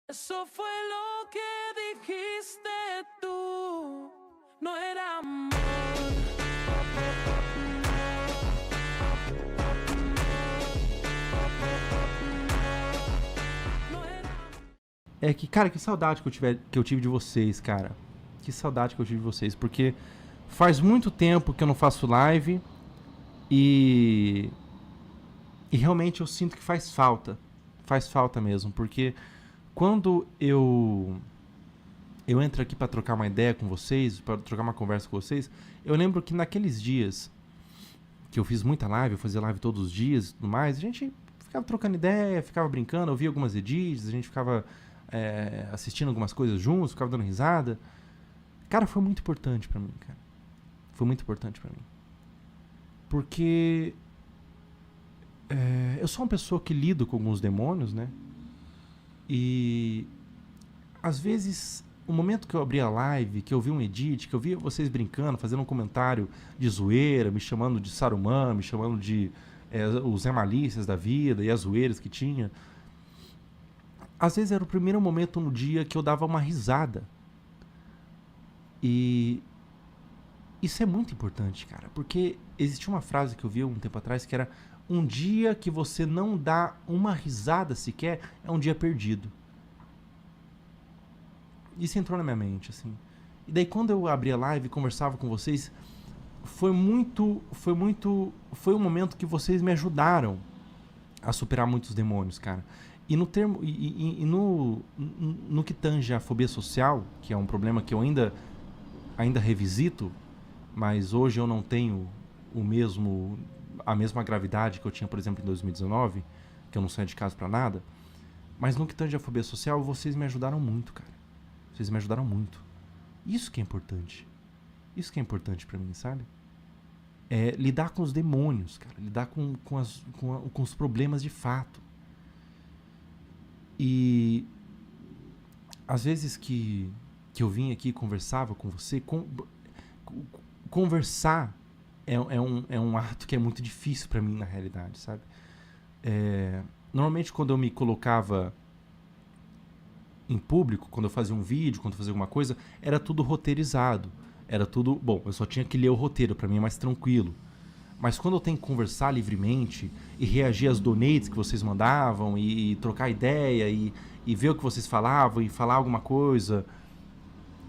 Eso fue lo que dijiste tú, no era amor. É que, cara, que saudade que eu tive de vocês, cara. Que saudade que eu tive de vocês, porque faz muito tempo que eu não faço live e realmente eu sinto que faz falta mesmo, porque quando eu entro aqui pra trocar uma ideia com vocês, pra trocar uma conversa com vocês, eu lembro que naqueles dias que eu fiz muita live, eu fazia live todos os dias e tudo mais, a gente ficava trocando ideia, ficava brincando, eu via algumas edits, a gente ficava assistindo algumas coisas juntos, ficava dando risada. Cara, foi muito importante pra mim, cara. Foi muito importante pra mim. Porque eu sou uma pessoa que lido com alguns demônios, né? E às vezes, o momento que eu abri a live, que eu vi um edit, que eu vi vocês brincando, fazendo um comentário de zoeira, me chamando de Saruman, me chamando de os Zé Malícias da vida e as zoeiras que tinha. Às vezes era o primeiro momento no dia que eu dava uma risada. E isso é muito importante, cara, porque existia uma frase que eu vi um tempo atrás que era: um dia que você não dá uma risada sequer é um dia perdido. Isso entrou na minha mente, assim. E daí quando eu abri a live e conversava com vocês, foi um momento que vocês me ajudaram a superar muitos demônios, cara. E no termo no que tange a fobia social, que é um problema que eu ainda revisito, mas hoje eu não tenho a mesma gravidade que eu tinha, por exemplo, em 2019, que eu não saio de casa pra nada. Mas no que tange a fobia social, vocês me ajudaram muito, cara. Vocês me ajudaram muito. Isso que é importante. Isso que é importante pra mim, sabe? É lidar com os demônios, cara. Lidar com os problemas de fato. E às vezes que eu vim aqui e conversava com você, conversar é um ato que é muito difícil pra mim, na realidade, sabe? Normalmente quando eu me colocava em público, quando eu fazia um vídeo, quando eu fazia alguma coisa, era tudo roteirizado. Era tudo... Bom, eu só tinha que ler o roteiro, pra mim é mais tranquilo. Mas quando eu tenho que conversar livremente e reagir às donates que vocês mandavam e trocar ideia e ver o que vocês falavam e falar alguma coisa,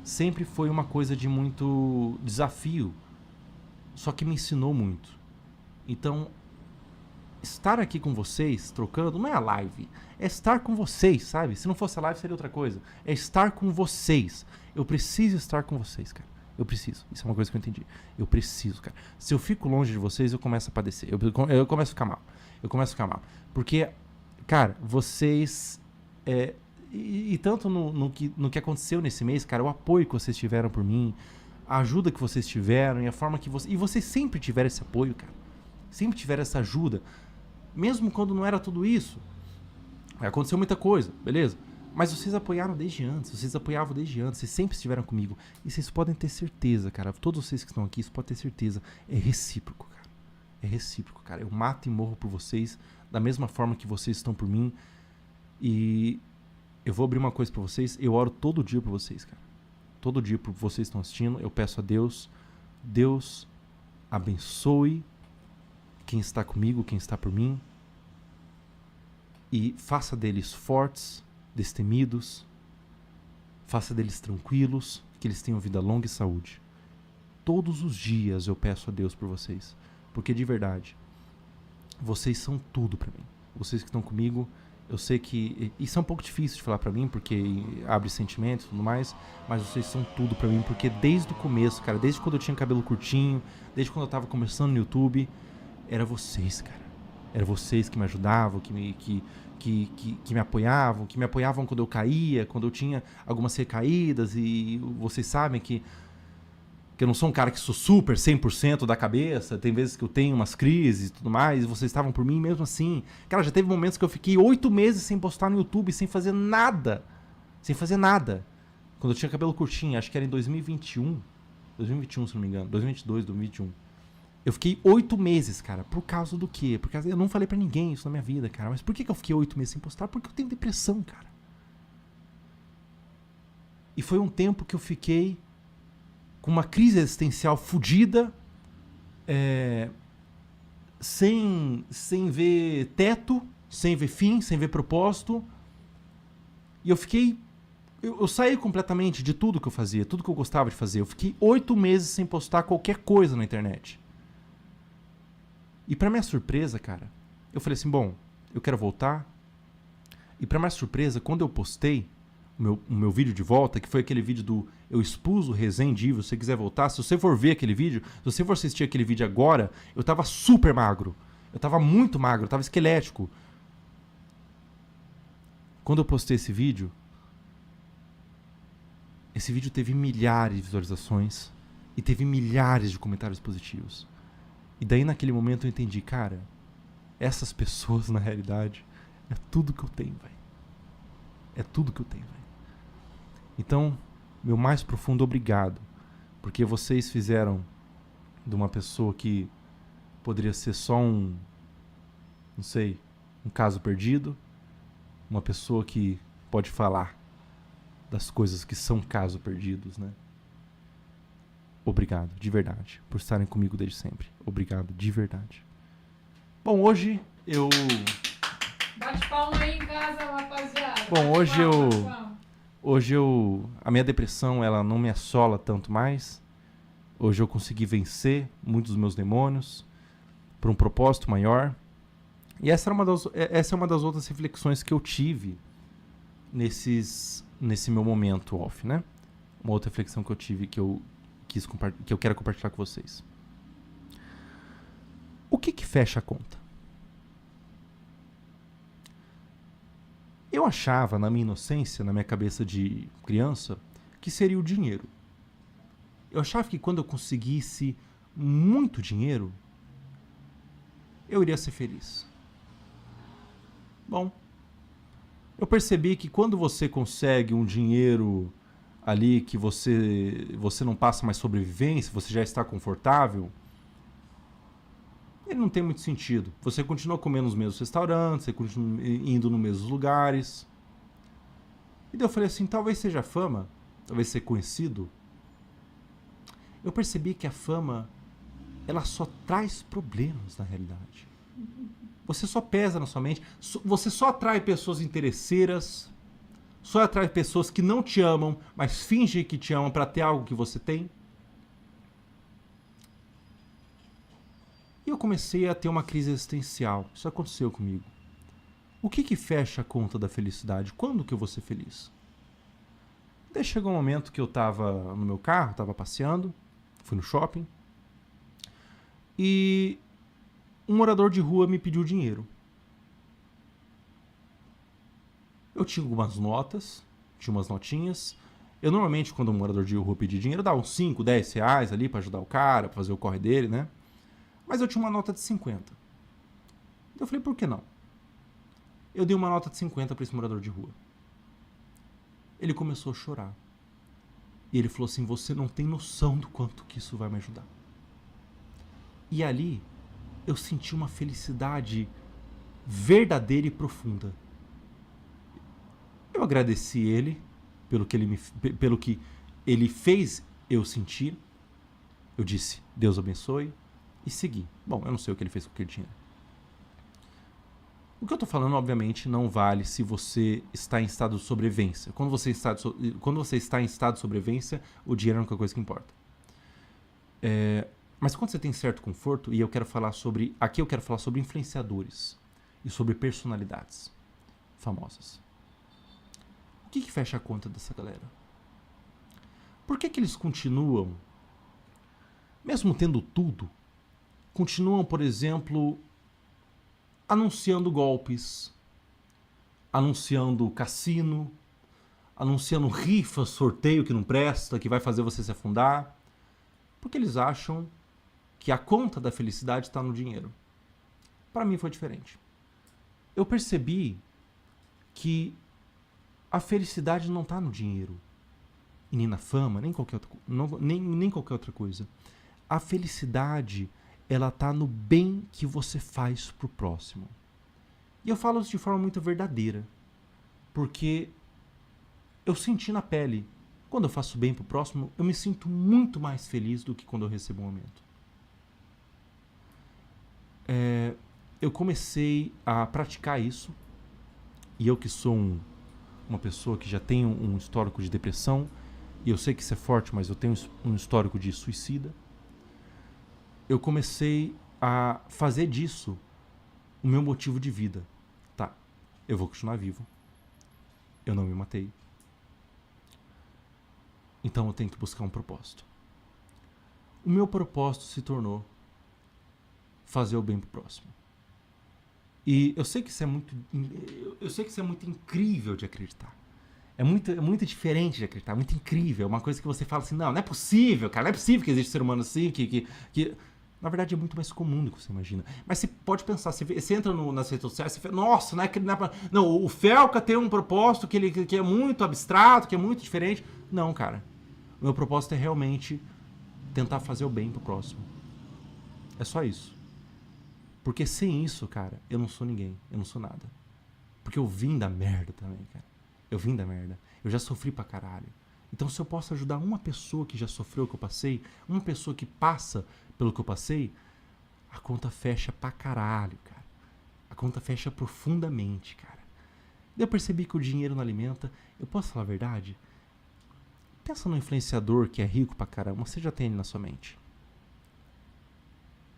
sempre foi uma coisa de muito desafio. Só que me ensinou muito. Então, estar aqui com vocês, trocando, não é a live. É estar com vocês, sabe? Se não fosse a live, seria outra coisa. É estar com vocês. Eu preciso estar com vocês, cara. Eu preciso. Isso é uma coisa que eu entendi. Eu preciso, cara. Se eu fico longe de vocês, eu começo a padecer. Eu começo a ficar mal. Eu começo a ficar mal. Porque, cara, vocês... E tanto no que aconteceu nesse mês, cara, o apoio que vocês tiveram por mim, a ajuda que vocês tiveram e a forma que vocês... E vocês sempre tiveram esse apoio, cara. Sempre tiveram essa ajuda. Mesmo quando não era tudo isso. Aconteceu muita coisa, beleza? Mas vocês apoiaram desde antes, vocês apoiavam desde antes, vocês sempre estiveram comigo. E vocês podem ter certeza, cara, todos vocês que estão aqui, isso pode ter certeza, é recíproco, cara. É recíproco, cara. Eu mato e morro por vocês, da mesma forma que vocês estão por mim. E eu vou abrir uma coisa pra vocês, eu oro todo dia por vocês, cara. Todo dia por vocês que estão assistindo, eu peço a Deus, Deus abençoe quem está comigo, quem está por mim. E faça deles fortes, destemidos, faça deles tranquilos, que eles tenham vida longa e saúde. Todos os dias eu peço a Deus por vocês, porque de verdade, vocês são tudo pra mim. Vocês que estão comigo, eu sei que isso é um pouco difícil de falar pra mim, porque abre sentimentos e tudo mais, mas vocês são tudo pra mim, porque desde o começo, cara, desde quando eu tinha cabelo curtinho, desde quando eu tava começando no YouTube, era vocês, cara. Era vocês que me ajudavam, que me apoiavam quando eu caía, quando eu tinha algumas recaídas, e vocês sabem que eu não sou um cara que sou super 100% da cabeça, tem vezes que eu tenho umas crises e tudo mais, e vocês estavam por mim mesmo assim. Cara, já teve momentos que eu fiquei 8 meses sem postar no YouTube, sem fazer nada. Sem fazer nada. Quando eu tinha cabelo curtinho, acho que era em 2021, se não me engano, 2022, 2021. Eu fiquei 8 meses, cara. Por causa do quê? Porque eu não falei pra ninguém isso na minha vida, cara. Mas por que eu fiquei 8 meses sem postar? Porque eu tenho depressão, cara. E foi um tempo que eu fiquei com uma crise existencial fodida, sem ver teto, sem ver fim, sem ver propósito. E eu fiquei... Eu saí completamente de tudo que eu fazia, tudo que eu gostava de fazer. Eu fiquei 8 meses sem postar qualquer coisa na internet. E pra minha surpresa, cara, eu falei assim, bom, eu quero voltar. E pra minha surpresa, quando eu postei o meu vídeo de volta, que foi aquele vídeo do eu expus o Resende, se você quiser voltar, se você for ver aquele vídeo, se você for assistir aquele vídeo agora, eu tava super magro. Eu tava muito magro, eu tava esquelético. Quando eu postei esse vídeo teve milhares de visualizações e teve milhares de comentários positivos. E daí naquele momento eu entendi, cara, essas pessoas na realidade é tudo que eu tenho, velho. É tudo que eu tenho, velho. Então, meu mais profundo obrigado, porque vocês fizeram de uma pessoa que poderia ser só um caso perdido, uma pessoa que pode falar das coisas que são casos perdidos, né? Obrigado, de verdade, por estarem comigo desde sempre. Obrigado, de verdade. Bom, hoje eu... Bate palma aí em casa, rapaziada. Bom, hoje eu... A minha depressão, ela não me assola tanto mais. Hoje eu consegui vencer muitos dos meus demônios por um propósito maior. E essa é uma das outras reflexões que eu tive nesse meu momento off, né? Uma outra reflexão que eu tive que eu quero compartilhar com vocês. O que fecha a conta? Eu achava, na minha inocência, na minha cabeça de criança, que seria o dinheiro. Eu achava que quando eu conseguisse muito dinheiro, eu iria ser feliz. Bom, eu percebi que quando você consegue um dinheiro ali que você não passa mais sobrevivência, você já está confortável, ele não tem muito sentido. Você continua comendo nos mesmos restaurantes, você continua indo nos mesmos lugares. E daí eu falei assim, talvez seja fama, talvez ser conhecido. Eu percebi que a fama, ela só traz problemas na realidade. Você só pesa na sua mente, você só atrai pessoas interesseiras, só atrai pessoas que não te amam, mas fingem que te amam para ter algo que você tem. E eu comecei a ter uma crise existencial. Isso aconteceu comigo. O que fecha a conta da felicidade? Quando que eu vou ser feliz? Daí chegou um momento que eu estava no meu carro, estava passeando, fui no shopping, e um morador de rua me pediu dinheiro. Eu tinha algumas notas, tinha umas notinhas. Eu normalmente, quando um morador de rua pedia dinheiro, eu dava uns 5, 10 reais ali para ajudar o cara, para fazer o corre dele, né? Mas eu tinha uma nota de 50. Eu falei, por que não? Eu dei uma nota de 50 para esse morador de rua. Ele começou a chorar. E ele falou assim, você não tem noção do quanto que isso vai me ajudar. E ali, eu senti uma felicidade verdadeira e profunda. Eu agradeci ele pelo que ele fez eu sentir. Eu disse, Deus abençoe, e segui. Bom, eu não sei o que ele fez com aquele dinheiro. O que eu estou falando, obviamente, não vale se você está em estado de sobrevivência. Quando você está em estado de sobrevivência, o dinheiro é a única coisa que importa. Mas quando você tem certo conforto, e aqui eu quero falar sobre influenciadores e sobre personalidades famosas. O que fecha a conta dessa galera? Por que eles continuam, mesmo tendo tudo, continuam, por exemplo, anunciando golpes, anunciando cassino, anunciando rifa, sorteio que não presta, que vai fazer você se afundar? Porque eles acham que a conta da felicidade está no dinheiro. Para mim foi diferente. Eu percebi que a felicidade não está no dinheiro, e nem na fama, nem qualquer outra coisa. A felicidade, ela está no bem que você faz pro próximo. E eu falo isso de forma muito verdadeira, porque eu senti na pele Quando eu faço bem pro próximo, eu me sinto muito mais feliz do que quando eu recebo um aumento. Eu comecei a praticar isso, e eu que sou uma pessoa que já tem um histórico de depressão, e eu sei que isso é forte, mas eu tenho um histórico de suicida, eu comecei a fazer disso o meu motivo de vida. Tá, eu vou continuar vivo, eu não me matei, então eu tenho que buscar um propósito. O meu propósito se tornou fazer o bem pro próximo. E eu sei que isso é muito incrível de acreditar. É muito diferente de acreditar, é muito incrível. É uma coisa que você fala assim, não é possível, cara, não é possível que existe ser humano assim, que... Na verdade é muito mais comum do que você imagina. Mas você pode pensar, você entra nas redes sociais, você fala, nossa, não, o Felca tem um propósito que é muito abstrato, que é muito diferente. Não, cara. O meu propósito é realmente tentar fazer o bem pro próximo. É só isso. Porque sem isso, cara, eu não sou ninguém, eu não sou nada. Porque eu vim da merda também, cara. Eu vim da merda. Eu já sofri pra caralho. Então se eu posso ajudar uma pessoa que já sofreu o que eu passei, uma pessoa que passa pelo que eu passei, a conta fecha pra caralho, cara. A conta fecha profundamente, cara. Daí eu percebi que o dinheiro não alimenta. Eu posso falar a verdade? Pensa no influenciador que é rico pra caramba, você já tem ele na sua mente.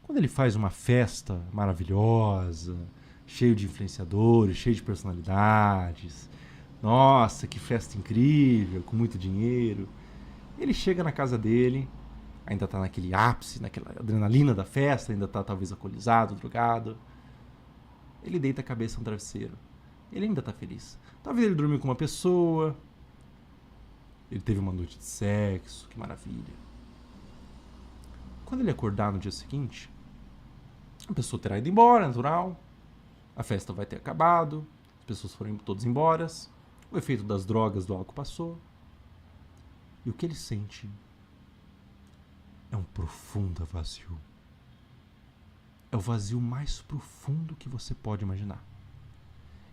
Quando ele faz uma festa maravilhosa, cheio de influenciadores, cheio de personalidades, nossa, que festa incrível, com muito dinheiro, ele chega na casa dele, ainda tá naquele ápice, naquela adrenalina da festa, ainda tá talvez alcoolizado, drogado, ele deita a cabeça no travesseiro, ele ainda tá feliz. Talvez ele dormiu com uma pessoa, ele teve uma noite de sexo, que maravilha. Quando ele acordar no dia seguinte, a pessoa terá ido embora, natural. A festa vai ter acabado. As pessoas foram todas embora. O efeito das drogas, do álcool passou. E o que ele sente é um profundo vazio. É o vazio mais profundo que você pode imaginar.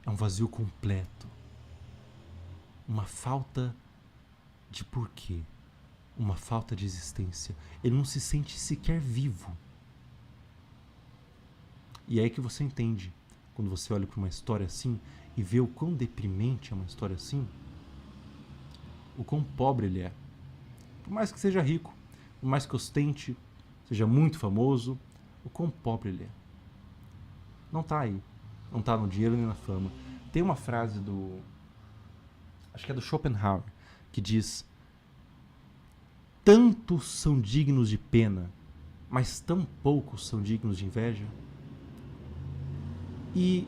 É um vazio completo. Uma falta de porquê. Uma falta de existência. Ele não se sente sequer vivo. E é aí que você entende, quando você olha para uma história assim e vê o quão deprimente é uma história assim, o quão pobre ele é. Por mais que seja rico, por mais que ostente, seja muito famoso, o quão pobre ele é. Não tá aí. Não tá no dinheiro nem na fama. Tem uma frase acho que é do Schopenhauer, que diz: tantos são dignos de pena, mas tão poucos são dignos de inveja. E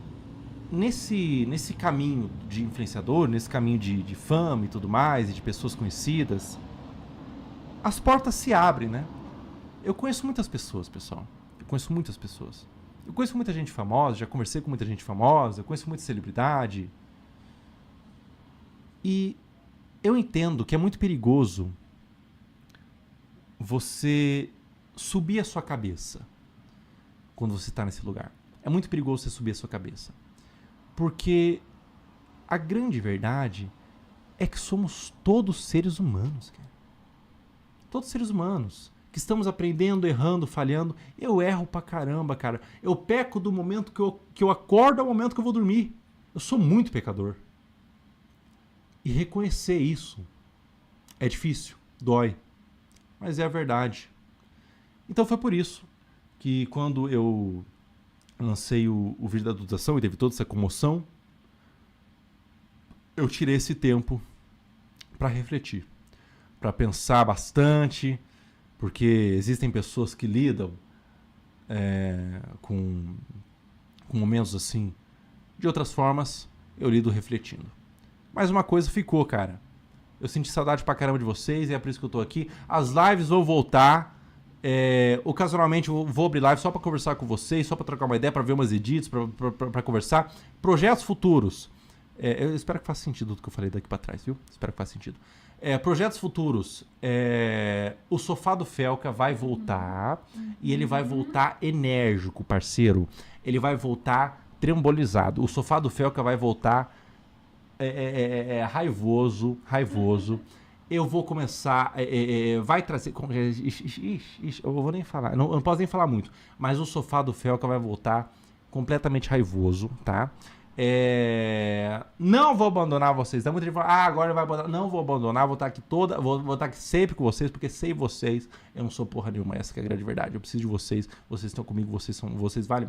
nesse caminho de influenciador, nesse caminho de fama e tudo mais, e de pessoas conhecidas, as portas se abrem, né? Eu conheço muitas pessoas, pessoal. Eu conheço muitas pessoas. Eu conheço muita gente famosa, já conversei com muita gente famosa, eu conheço muita celebridade. E eu entendo que é muito perigoso você subir a sua cabeça quando você está nesse lugar. É muito perigoso você subir a sua cabeça. Porque a grande verdade é que somos todos seres humanos, cara. Todos seres humanos. Que estamos aprendendo, errando, falhando. Eu erro pra caramba, cara. Eu peco do momento que eu acordo ao momento que eu vou dormir. Eu sou muito pecador. E reconhecer isso é difícil, dói. Mas é a verdade. Então foi por isso que quando eu lancei o vídeo da adulteração e teve toda essa comoção, eu tirei esse tempo para refletir, para pensar bastante, porque existem pessoas que lidam com momentos assim de outras formas. Eu lido refletindo. Mas uma coisa ficou, cara. Eu senti saudade pra caramba de vocês e é por isso que eu tô aqui. As lives vão voltar. Ocasionalmente eu vou abrir live só pra conversar com vocês, só pra trocar uma ideia, pra ver umas edits, pra conversar. Projetos futuros. Eu espero que faça sentido tudo que eu falei daqui pra trás, viu? Espero que faça sentido. Projetos futuros. O Sofá do Felca vai voltar. E ele vai voltar enérgico, parceiro. Ele vai voltar trembolizado. O Sofá do Felca vai voltar raivoso. eu vou começar, vai trazer, eu vou nem falar, não posso nem falar muito, mas o Sofá do Felca vai voltar completamente raivoso, tá? Não vou abandonar vocês. Muita gente fala, agora vai abandonar. Não vou abandonar, vou estar aqui vou estar aqui sempre com vocês, porque sem vocês eu não sou porra nenhuma. Essa que é a grande verdade. Eu preciso de vocês, vocês estão comigo, vocês valem mais.